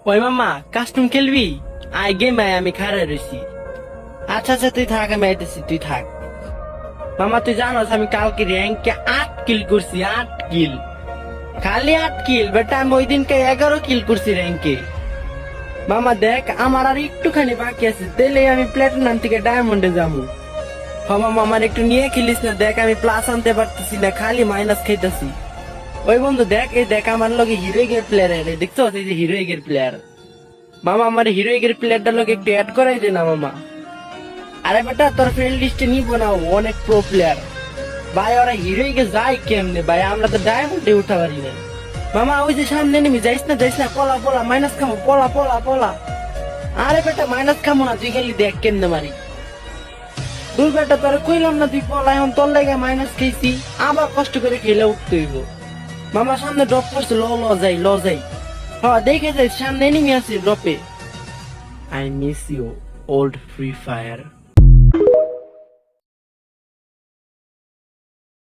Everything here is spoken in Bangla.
ওই মামা কাস্টম খেলবি? আই গেম আয়, আমি খাড়া রয়েছি। আচ্ছা আচ্ছা তুই থাক, আমি আইতেছি, তুই থাক। মামা তুই জানোস আমি কালকে র্যাঙ্কে 8 কিল করছি, 8 কিল। খালি 8 কিল বেটা, আমি ওই দিনকে 11 কিল করছি র্যাঙ্কে। মামা দেখ আমার আর একটুখানি বাকি আছে, তাহলে আমি প্ল্যাটিনাম থেকে ডায়মন্ডে যাবো। মামা আমার একটু নিয়ে খেলিস না, দেখ আমি প্লাস আনতে পারতেছি না, খালি মাইনাস খাইতেছি। ওই বন্ধু দেখ, এই দেখ আমার লগে হিরোইকের প্লেয়ার, দেখছো এই যে হিরোইকের প্লেয়ার। মামা আমার হিরোইকের প্লেয়ারটার লগে একটু অ্যাড করাই দে না মামা। আরে বেটা তোর ফ্রেন্ড লিস্টে নিবো না, অনেক প্রো প্লেয়ার ভাই। ওরা হিরোইকে যায় কেমনে ভাই, আমরা তো ডায়মন্ডে উঠা পারি না। মামা ওই যে সামনে নেমে যাইস না, যাইস না, পলা পলা মাইনাস খামো, পলা পলা পলা। আরে বেটা মাইনাস খামো না, তুই খালি দেখ কেমনে মারি। তুই বেটা তোর কইলাম না তুই পলা, এখন তোর লাগে মাইনাস খেয়েছি, আবার কষ্ট করে খেলে উঠতে হইব। মামা সামনে ড্রপ করছে, ল ল যাই, ল যাই। হ্যাঁ দেখে যাই সামনে এনিমি আছে ড্রপে। I miss you old Free fire.